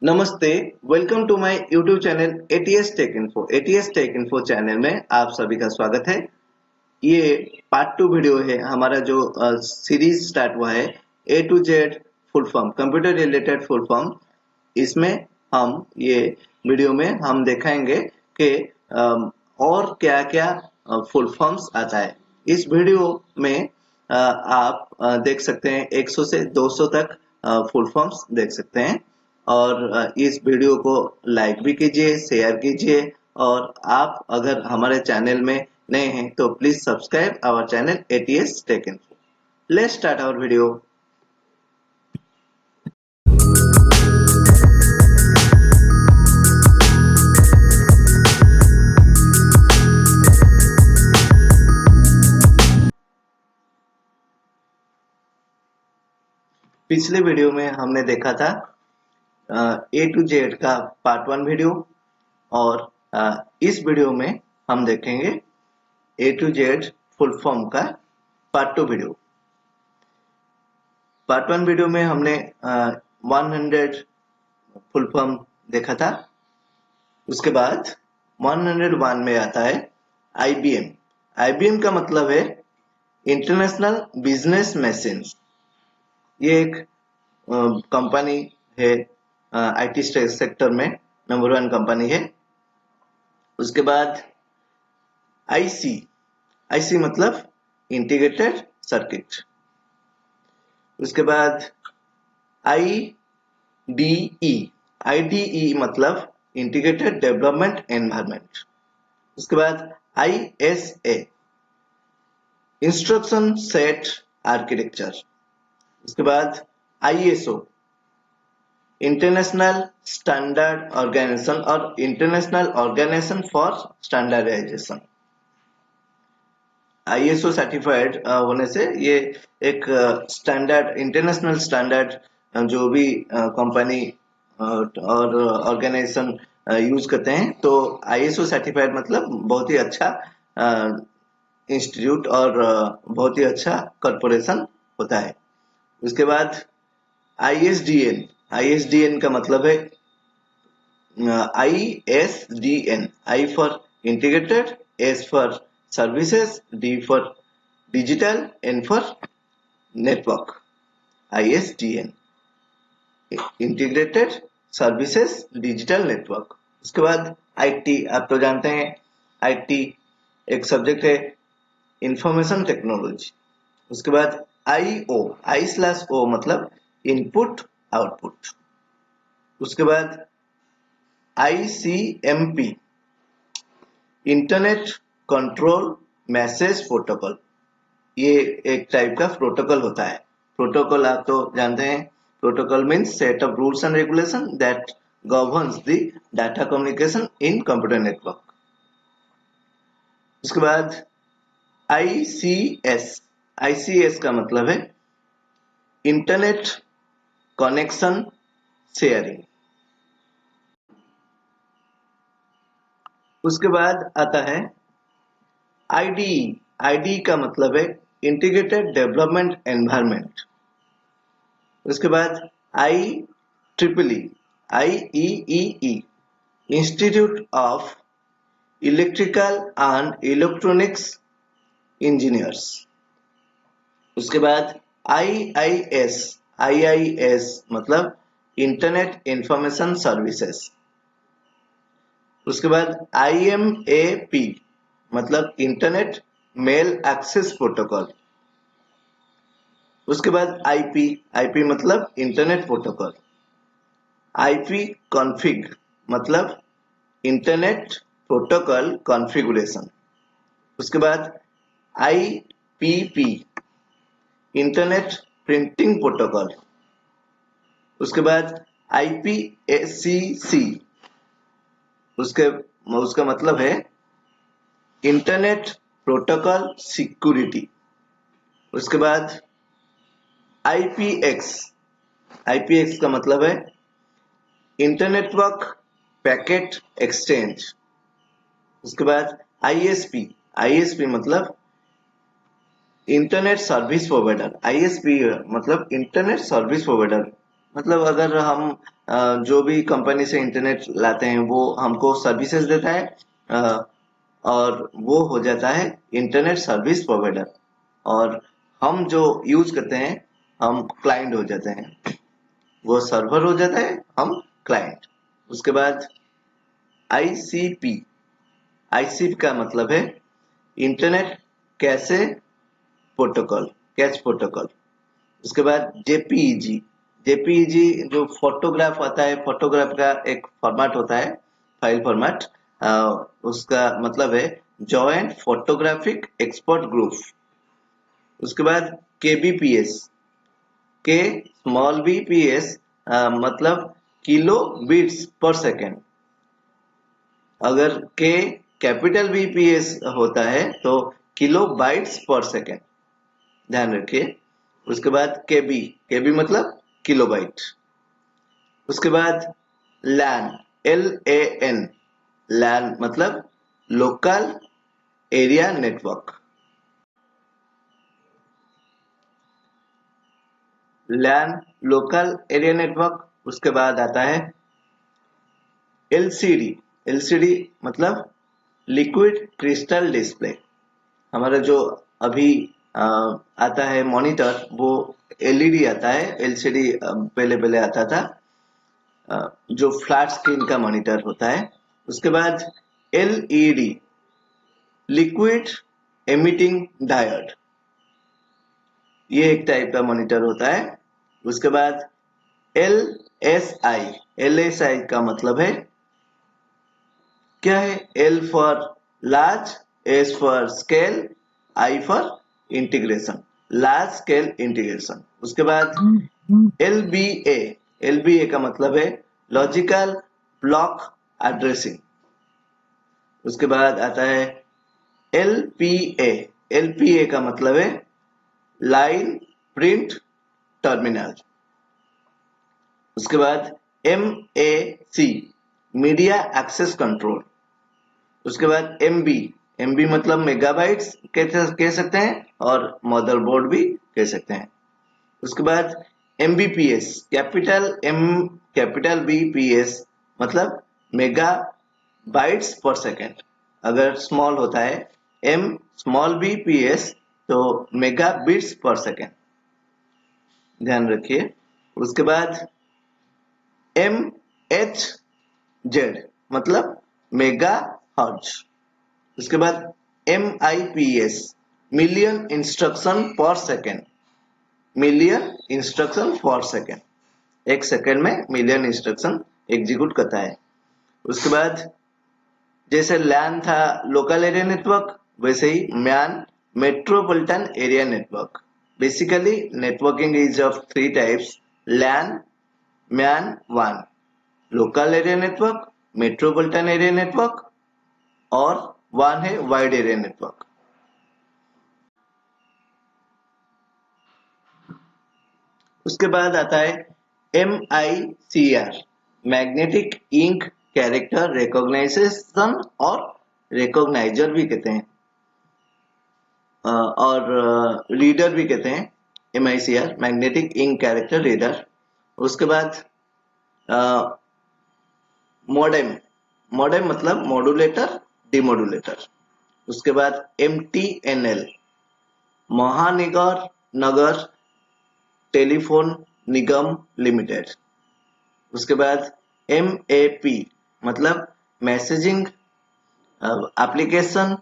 नमस्ते। Welcome to my YouTube channel ATS tech info. ATS tech info channel में आप सभी का स्वागत है। ये पार्ट 2 वीडियो है हमारा जो सीरीज स्टार्ट हुआ है A to Z full form computer related full form. इसमें हम ये वीडियो में हम दिखाएंगे कि और क्या-क्या फुल फॉर्म्स आता है। इस वीडियो में आप देख सकते हैं 100 से 200 तक फुल फॉर्म्स देख सकते हैं और इस वीडियो को लाइक भी कीजिए, शेयर कीजिए और आप अगर हमारे चैनल में नए हैं तो please subscribe our channel ATS tech info. Let's start our video. पिछले वीडियो में हमने देखा था ए टू जेड का पार्ट 1 वीडियो और इस वीडियो में हम देखेंगे A to Z full form का पार्ट 2 वीडियो। पार्ट 1 वीडियो में हमने 100 फुल फॉर्म देखा था। उसके बाद 101 में आता है आईबीएम। आईबीएम का मतलब है इंटरनेशनल बिजनेस मशीन्स। ये एक कंपनी है आईटी सेक्टर में नंबर 1 कंपनी है। उसके बाद आईसी। आईसी मतलब इंटीग्रेटेड सर्किट। उसके बाद आईडीई। आईडीई मतलब इंटीग्रेटेड डेवलपमेंट एनवायरनमेंट। उसके बाद आईएसए इंस्ट्रक्शन सेट आर्किटेक्चर। उसके बाद आईएसओ इंटरनेशनल स्टैंडर्ड ऑर्गेनाइजेशन और international organization for standardization. ISO certified होने से ये एक स्टैंडर्ड इंटरनेशनल स्टैंडर्ड जो भी कंपनी और ऑर्गेनाइजेशन यूज करते हैं तो आईएसओ सर्टिफाइड मतलब बहुत ही अच्छा इंस्टीट्यूट और बहुत ही अच्छा कॉर्पोरेशन होता है। उसके बाद आईएसडीएन। आईएसडीएन का मतलब है ISDN, I for integrated, S for services, D for digital, N for network. ISDN integrated services digital network. उसके बाद आईटी। आप तो जानते हैं आईटी एक सब्जेक्ट है इंफॉर्मेशन टेक्नोलॉजी। उसके बाद आईओ। I/O मतलब इनपुट आउटपुट। उसके बाद ICMP internet control message protocol. ये एक टाइप का प्रोटोकॉल होता है। प्रोटोकॉल आप तो जानते हैं protocol means set of rules and regulation that governs the data communication in computer network. उसके बाद ICS। ICS का मतलब है इंटरनेट कनेक्शन शेयरिंग। उसके बाद आता है आईडीई। आईडीई का मतलब है इंटीग्रेटेड डेवलपमेंट एनवायरनमेंट। उसके बाद IEEE। IEEE institute of electrical and electronics engineers. उसके बाद IIS। IIS मतलब इंटरनेट इंफॉर्मेशन सर्विसेज। उसके बाद IMAP मतलब इंटरनेट मेल एक्सेस प्रोटोकॉल। उसके बाद आईपी। आईपी मतलब इंटरनेट प्रोटोकॉल। आईपी कॉन्फ़िग मतलब इंटरनेट प्रोटोकॉल कॉन्फ़िगरेशन। उसके बाद आईपीपी इंटरनेट प्रिंटिंग प्रोटोकॉल। उसके बाद आईपीएसीसी उसका मतलब है इंटरनेट प्रोटोकॉल सिक्योरिटी। उसके बाद आईपीएक्स। आईपीएक्स का मतलब है इंटरनेटवर्क पैकेट एक्सचेंज। उसके बाद आईएसपी। आईएसपी मतलब इंटरनेट सर्विस प्रोवाइडर। आईएसपी मतलब इंटरनेट सर्विस प्रोवाइडर मतलब अगर हम जो भी कंपनी से इंटरनेट लाते हैं वो हमको सर्विसेज देता है, अ, और वो हो जाता है इंटरनेट सर्विस प्रोवाइडर, और हम जो यूज करते हैं हम क्लाइंट हो जाते हैं। वो सर्वर हो जाता है, हम क्लाइंट। उसके बाद आईसीपी। आईसीपी का मतलब है इंटरनेट कैसे प्रोटोकॉल, कैच प्रोटोकॉल। उसके बाद जेपीईजी। जेपीईजी जो फोटोग्राफ आता है, फोटोग्राफ का एक फॉर्मेट होता है, फाइल फॉर्मेट। उसका मतलब है जॉइंट फोटोग्राफिक एक्सपर्ट ग्रुप। उसके बाद केबीपीएस। के स्मॉल बीपीएस मतलब किलो बीट्स पर सेकेंड। अगर के कैपिटल बीपीएस होता है तो किलो बाइट्स पर सेकेंड, ध्यान रखिए। उसके बाद केबी। केबी मतलब किलोबाइट। उसके बाद लैन। L A N. लैन मतलब लोकल एरिया नेटवर्क। लैन लोकल एरिया नेटवर्क। उसके बाद आता है एलसीडी। एलसीडी मतलब लिक्विड क्रिस्टल डिस्प्ले। हमारा जो अभी आता है मॉनिटर, वो एलईडी आता है। एलसीडी पहले पहले आता था, जो फ्लैट स्क्रीन का मॉनिटर होता है। उसके बाद एलईडी लिक्विड एमिटिंग डायोड, ये एक टाइप का मॉनिटर होता है। उसके बाद L S I. L S I का मतलब है क्या है? L for large, S for scale, I for integration, large scale integration. उसके बाद एल बी ए। एल बी ए का मतलब है लॉजिकल ब्लॉक एड्रेसिंग। उसके बाद आता है L P A. L P A का मतलब है लाइन प्रिंट टर्मिनल। उसके बाद M A C media access control. उसके बाद एमबी। एमबी मतलब मेगाबाइट्स कह सकते हैं, और मदरबोर्ड भी कह सकते हैं। उसके बाद MBPS. Capital M capital BPS मतलब मेगा बाइट्स पर सेकेंड। अगर स्मॉल होता है एम स्मॉल बीपीएस तो मेगा बिट्स पर सेकेंड, ध्यान रखिए। उसके बाद एम एच जेड मतलब मेगा हर्ट्ज। उसके बाद M I P S million instruction per second. Million instruction per second, एक सेकेंड में मिलियन इंस्ट्रक्शन एग्जीक्यूट करता है। उसके बाद जैसे लैन था लोकल एरिया नेटवर्क, वैसे ही MAN metropolitan area network. Basically networking is of three types: LAN, MAN, वन। Local area network, metropolitan area network, और वन है वाइड एरिया नेटवर्क। उसके बाद आता है MICR, magnetic ink character recognization, और रिकॉग्नाइजर भी कहते हैं, और रीडर भी कहते हैं। MICR magnetic ink character reader. उसके बाद मॉडेम। मॉडेम मतलब मॉड्यूलेटर, डिमोडुलेटर। उसके बाद MTNL महानगर नगर टेलीफोन निगम लिमिटेड। उसके बाद MAP मतलब messaging application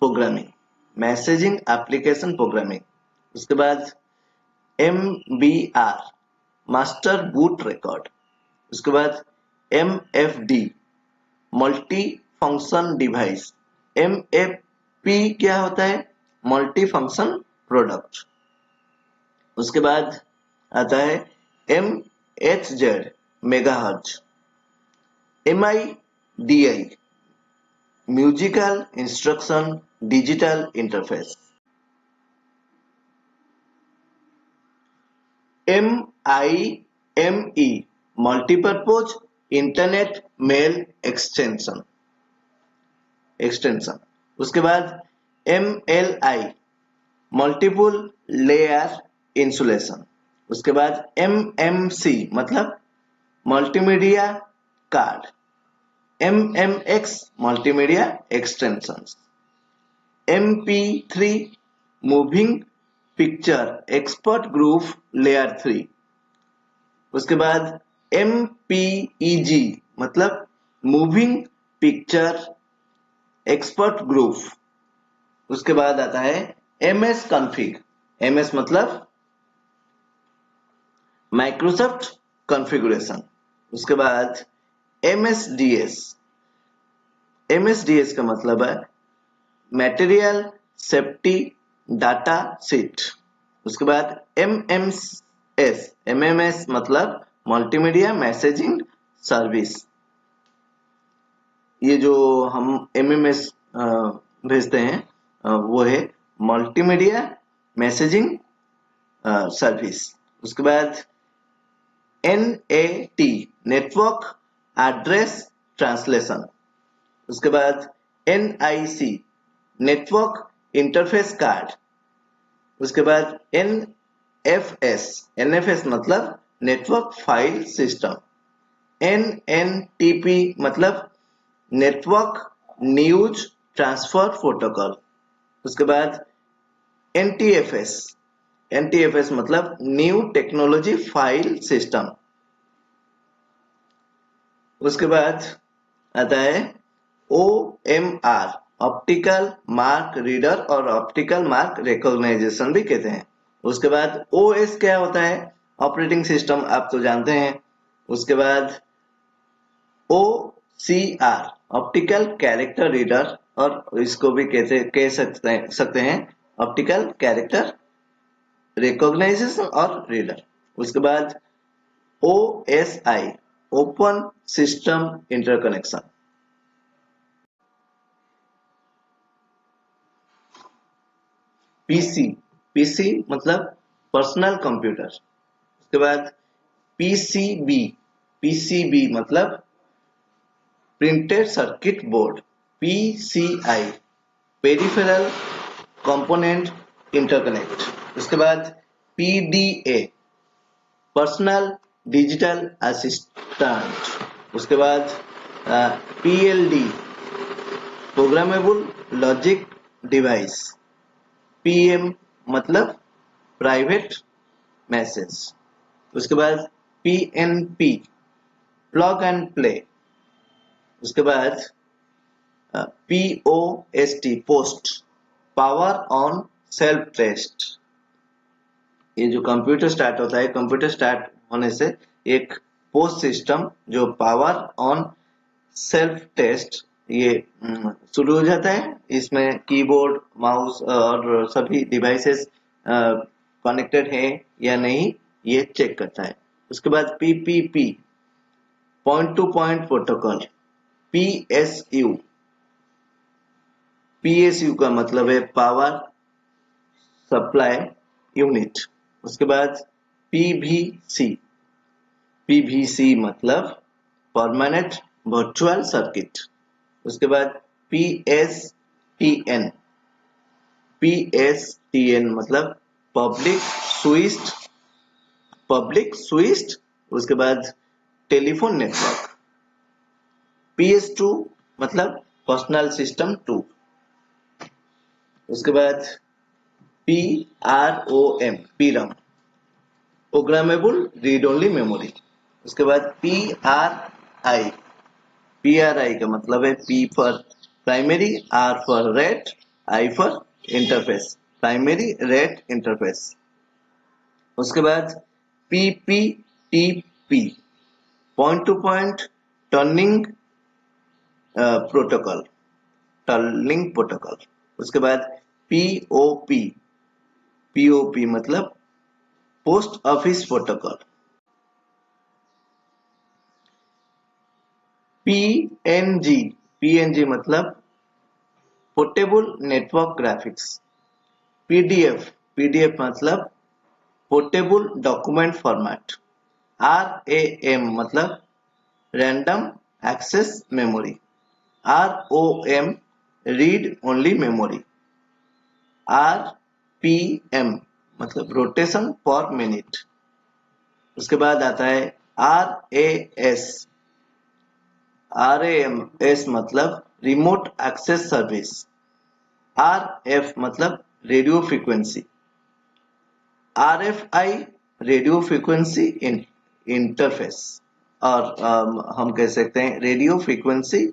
programming, messaging application programming. उसके बाद MBR मास्टर बूट रिकॉर्ड। उसके बाद MFD multi function device. MFP क्या होता है? Multi function product. उसके बाद आता है MHZ megahertz. MIDI musical instruction digital interface. MIME multipurpose internet mail extension. उसके बाद MLI मल्टीपल लेयर इंसुलेशन। उसके बाद MMC मतलब multimedia card, MMX multimedia extensions, MP3 moving picture expert group layer 3। उसके बाद MPEG मतलब मूविंग पिक्चर एक्सपर्ट ग्रुप। उसके बाद आता है MS कॉन्फ़िग, MS मतलब माइक्रोसॉफ्ट कॉन्फ़िगरेशन। उसके बाद MSDS, MSDS का मतलब है मटेरियल सेफ्टी डाटा शीट। उसके बाद MMS मतलब मल्टीमीडिया मैसेजिंग सर्विस। ये जो हम MMS भेजते हैं वो है मल्टीमीडिया मैसेजिंग सर्विस। उसके बाद NAT नेटवर्क एड्रेस ट्रांसलेशन। उसके बाद NIC नेटवर्क इंटरफेस कार्ड। उसके बाद NFS मतलब नेटवर्क फाइल सिस्टम। NNTP मतलब नेटवर्क न्यूज ट्रांसफर प्रोटोकॉल। उसके बाद NTFS मतलब न्यू टेक्नोलॉजी फाइल सिस्टम। उसके बाद आता है OMR ऑप्टिकल मार्क रीडर और ऑप्टिकल मार्क रिकॉग्नाइजेशन भी कहते हैं। उसके बाद OS क्या होता है, ऑपरेटिंग सिस्टम, आप तो जानते हैं। उसके बाद OCR ऑप्टिकल कैरेक्टर रीडर और इसको भी कह सकते हैं ऑप्टिकल कैरेक्टर रिकॉग्नाइजेशन और रीडर। उसके बाद OSI open system interconnection. PC मतलब पर्सनल कंप्यूटर। उसके बाद PCB मतलब printed circuit board. PCI peripheral component interconnect. उसके बाद PDA पर्सनल डिजिटल असिस्टेंट। उसके बाद PLD programmable logic device. PM मतलब प्राइवेट मैसेज। उसके बाद PNP प्लग एंड प्ले। उसके बाद POST post power on self test. ये जो कंप्यूटर स्टार्ट होता है, कंप्यूटर स्टार्ट होने से एक पोस्ट सिस्टम जो पावर ऑन सेल्फ टेस्ट ये शुरू हो जाता है। इसमें कीबोर्ड माउस और सभी डिवाइसेस कनेक्टेड है या नहीं ये चेक करता है। उसके बाद PPP point to point protocol. PSU का मतलब है पावर सप्लाई यूनिट। उसके बाद PVC मतलब परमानेंट वर्चुअल सर्किट। उसके बाद PSTN मतलब पब्लिक स्विच्ड। उसके बाद टेलीफोन नेटवर्क। PS2 मतलब पर्सनल सिस्टम 2। उसके बाद PROM programmable read only memory. उसके बाद PRI का मतलब है P for primary, R for rate, I for interface, primary rate interface. उसके बाद PPTP point to point turning protocol, turning protocol. उसके बाद POP मतलब पोस्ट ऑफिस प्रोटोकॉल। PNG मतलब पोर्टेबल नेटवर्क ग्राफिक्स। PDF मतलब पोर्टेबल डॉक्यूमेंट फॉर्मेट। RAM मतलब random access memory. ROM read only memory. RPM मतलब rotation per minute. उसके बाद आता है RAS। RAS मतलब रिमोट एक्सेस सर्विस। RF मतलब radio frequency. RFI radio frequency interface, और हम कह सकते हैं रेडियो फ्रीक्वेंसी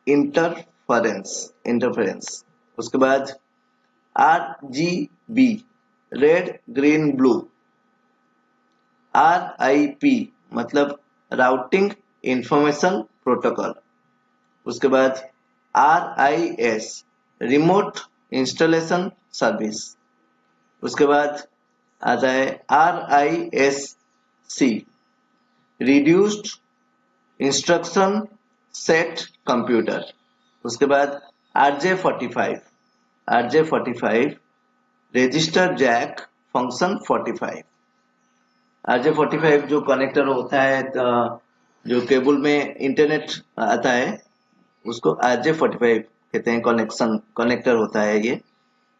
इंटरफेरेंस। उसके बाद RGB red green blue. RIP मतलब राउटिंग इंफॉर्मेशन प्रोटोकॉल। उसके बाद RIS रिमोट इंस्टॉलेशन सर्विस। उसके बाद आता है RISC reduced instruction set computer. उसके बाद RJ45 register Jack function 45। RJ45 जो कनेक्टर होता है, जो केबल में इंटरनेट आता है, उसको RJ45 कहते हैं। कनेक्टर होता है ये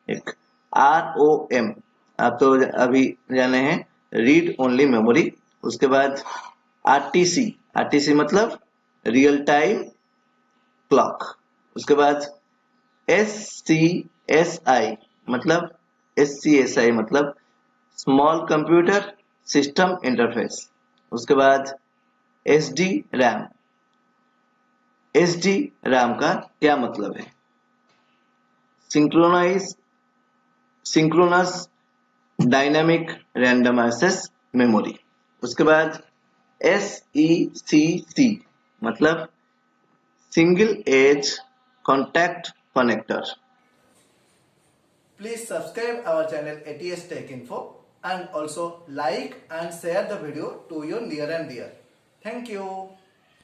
एक। ROM आप तो अभी जाने हैं, रीड ओनली मेमोरी। उसके बाद RTC मतलब रियल टाइम क्लॉक। उसके बाद SCSI मतलब स्मॉल कंप्यूटर सिस्टम इंटरफेस। उसके बाद SD RAM का क्या मतलब है? Synchronous dynamic random access memory. उसके बाद SECC मतलब single edge contact connector. Please subscribe our channel ATS Tech Info and also like and share the video to your near and dear. Thank you.